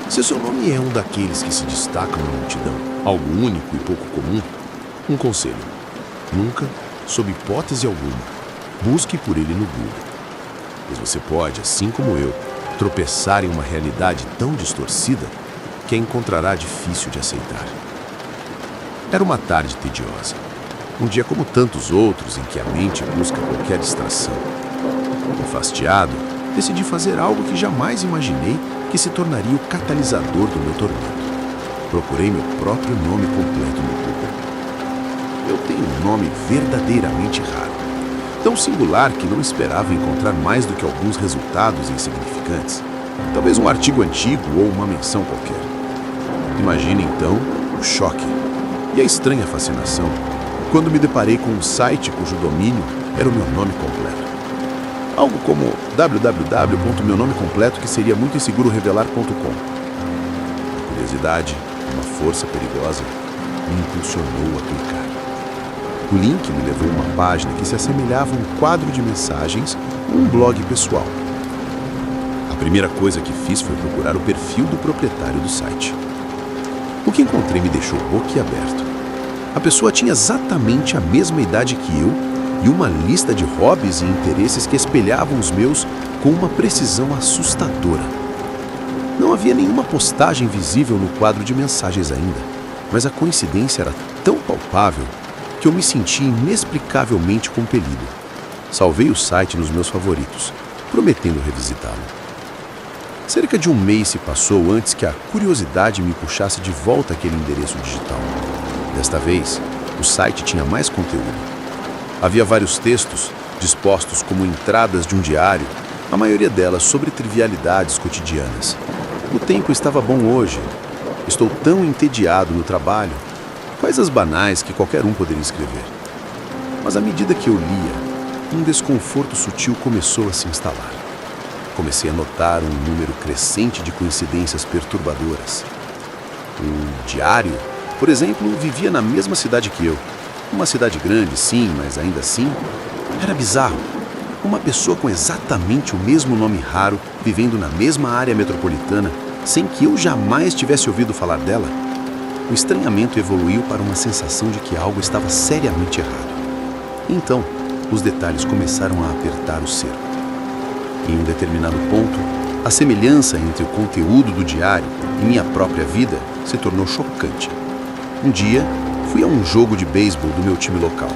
Se seu nome é um daqueles que se destacam na multidão, algo único e pouco comum, um conselho: nunca, sob hipótese alguma, busque por ele no Google. Pois você pode, assim como eu, tropeçar em uma realidade tão distorcida que a encontrará difícil de aceitar. Era uma tarde tediosa. Um dia como tantos outros em que a mente busca qualquer distração. Enfastiado, decidi fazer algo que jamais imaginei que se tornaria o catalisador do meu tormento. Procurei meu próprio nome completo no Google. Eu tenho um nome verdadeiramente raro. Tão singular que não esperava encontrar mais do que alguns resultados insignificantes. Talvez um artigo antigo ou uma menção qualquer. Imagine então o choque e a estranha fascinação quando me deparei com um site cujo domínio era o meu nome completo. Algo como www.meunomecompleto, que seria muito inseguro revelar.com. A curiosidade, uma força perigosa, me impulsionou a clicar. O link me levou a uma página que se assemelhava a um quadro de mensagens ou um blog pessoal. A primeira coisa que fiz foi procurar o perfil do proprietário do site. O que encontrei me deixou boquiaberto. A pessoa tinha exatamente a mesma idade que eu e uma lista de hobbies e interesses que espelhavam os meus com uma precisão assustadora. Não havia nenhuma postagem visível no quadro de mensagens ainda, mas a coincidência era tão palpável que eu me senti inexplicavelmente compelido. Salvei o site nos meus favoritos, prometendo revisitá-lo. Cerca de um mês se passou antes que a curiosidade me puxasse de volta àquele endereço digital. Desta vez, o site tinha mais conteúdo. Havia vários textos, dispostos como entradas de um diário, a maioria delas sobre trivialidades cotidianas. O tempo estava bom hoje. Estou tão entediado no trabalho. Coisas banais que qualquer um poderia escrever. Mas à medida que eu lia, um desconforto sutil começou a se instalar. Comecei a notar um número crescente de coincidências perturbadoras. O diário, por exemplo, vivia na mesma cidade que eu. Uma cidade grande, sim, mas ainda assim, era bizarro. Uma pessoa com exatamente o mesmo nome raro, vivendo na mesma área metropolitana, sem que eu jamais tivesse ouvido falar dela. O estranhamento evoluiu para uma sensação de que algo estava seriamente errado. Então, os detalhes começaram a apertar o cerco. Em um determinado ponto, a semelhança entre o conteúdo do diário e minha própria vida se tornou chocante. Um dia, fui a um jogo de beisebol do meu time local.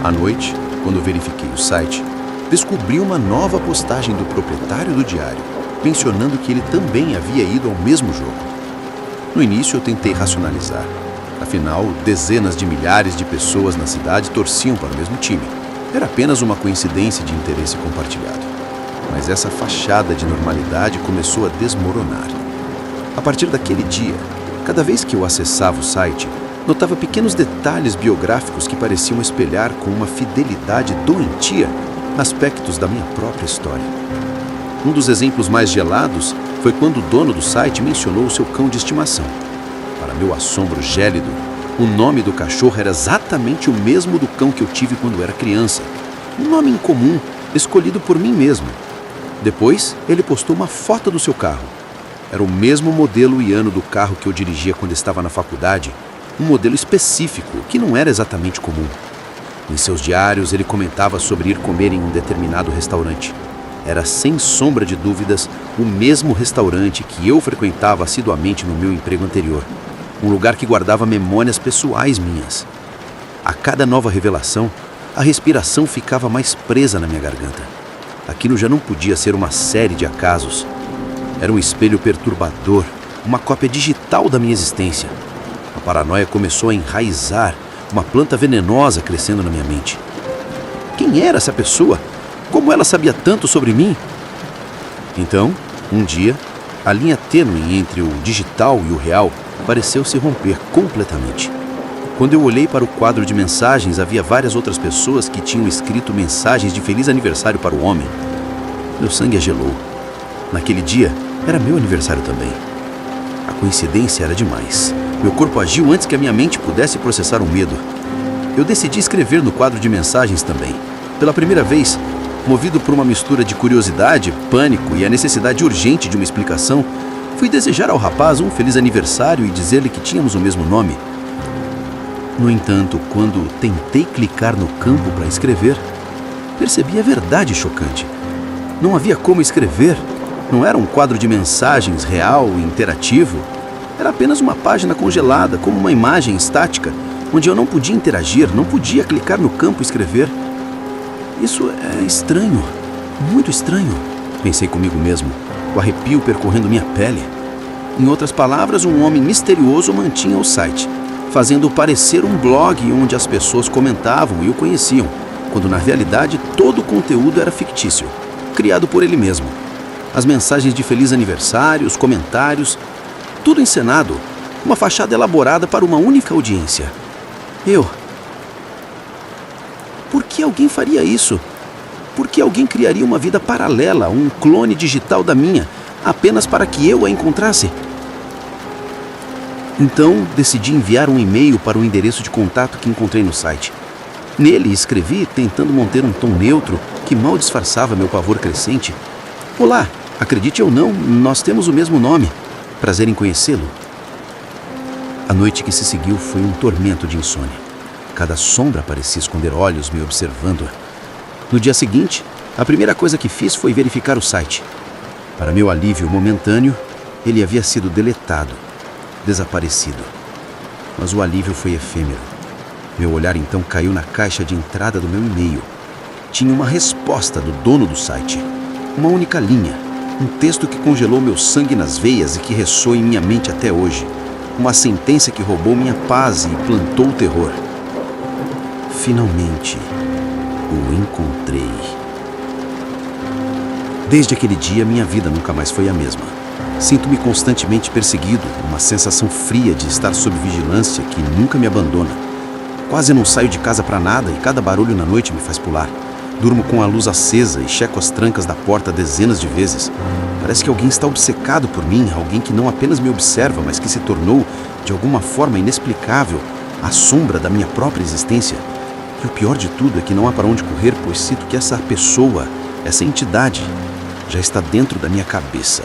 À noite, quando verifiquei o site, descobri uma nova postagem do proprietário do diário, mencionando que ele também havia ido ao mesmo jogo. No início, eu tentei racionalizar. Afinal, dezenas de milhares de pessoas na cidade torciam para o mesmo time. Era apenas uma coincidência de interesse compartilhado. Mas essa fachada de normalidade começou a desmoronar. A partir daquele dia, cada vez que eu acessava o site, notava pequenos detalhes biográficos que pareciam espelhar com uma fidelidade doentia aspectos da minha própria história. Um dos exemplos mais gelados foi quando o dono do site mencionou o seu cão de estimação. Para meu assombro gélido, o nome do cachorro era exatamente o mesmo do cão que eu tive quando era criança. Um nome incomum, escolhido por mim mesmo. Depois, ele postou uma foto do seu carro. Era o mesmo modelo e ano do carro que eu dirigia quando estava na faculdade, um modelo específico que não era exatamente comum. Em seus diários, ele comentava sobre ir comer em um determinado restaurante. Era, sem sombra de dúvidas, o mesmo restaurante que eu frequentava assiduamente no meu emprego anterior. Um lugar que guardava memórias pessoais minhas. A cada nova revelação, a respiração ficava mais presa na minha garganta. Aquilo já não podia ser uma série de acasos. Era um espelho perturbador, uma cópia digital da minha existência. A paranoia começou a enraizar, uma planta venenosa crescendo na minha mente. Quem era essa pessoa? Como ela sabia tanto sobre mim? Então, um dia, a linha tênue entre o digital e o real pareceu se romper completamente. Quando eu olhei para o quadro de mensagens, havia várias outras pessoas que tinham escrito mensagens de feliz aniversário para o homem. Meu sangue gelou. Naquele dia, era meu aniversário também. A coincidência era demais. Meu corpo agiu antes que a minha mente pudesse processar o medo. Eu decidi escrever no quadro de mensagens também. Pela primeira vez, movido por uma mistura de curiosidade, pânico e a necessidade urgente de uma explicação, Fui desejar ao rapaz um feliz aniversário e dizer-lhe que tínhamos o mesmo nome. No entanto, quando tentei clicar no campo para escrever, percebi a verdade chocante. Não havia como escrever. Não era um quadro de mensagens real e interativo. Era apenas uma página congelada, como uma imagem estática, onde eu não podia interagir, não podia clicar no campo e escrever. Isso é estranho, muito estranho, pensei comigo mesmo, o arrepio percorrendo minha pele. Em outras palavras, um homem misterioso mantinha o site, fazendo-o parecer um blog onde as pessoas comentavam e o conheciam, quando na realidade todo o conteúdo era fictício, criado por ele mesmo. As mensagens de feliz aniversário, os comentários, tudo encenado, uma fachada elaborada para uma única audiência. Por que alguém faria isso? Por que alguém criaria uma vida paralela, um clone digital da minha, apenas para que eu a encontrasse? Então, decidi enviar um e-mail para o endereço de contato que encontrei no site. Nele, escrevi, tentando manter um tom neutro que mal disfarçava meu pavor crescente. Olá, acredite ou não, nós temos o mesmo nome. Prazer em conhecê-lo. A noite que se seguiu foi um tormento de insônia. Cada sombra parecia esconder olhos me observando. No dia seguinte, a primeira coisa que fiz foi verificar o site. Para meu alívio momentâneo, ele havia sido deletado, desaparecido. Mas o alívio foi efêmero. Meu olhar então caiu na caixa de entrada do meu e-mail. Tinha uma resposta do dono do site. Uma única linha. Um texto que congelou meu sangue nas veias e que ressoa em minha mente até hoje. Uma sentença que roubou minha paz e plantou o terror. Finalmente, o encontrei. Desde aquele dia, minha vida nunca mais foi a mesma. Sinto-me constantemente perseguido, uma sensação fria de estar sob vigilância que nunca me abandona. Quase não saio de casa para nada e cada barulho na noite me faz pular. Durmo com a luz acesa e checo as trancas da porta dezenas de vezes. Parece que alguém está obcecado por mim, alguém que não apenas me observa, mas que se tornou, de alguma forma inexplicável, a sombra da minha própria existência. E o pior de tudo é que não há para onde correr, pois sinto que essa pessoa, essa entidade, já está dentro da minha cabeça.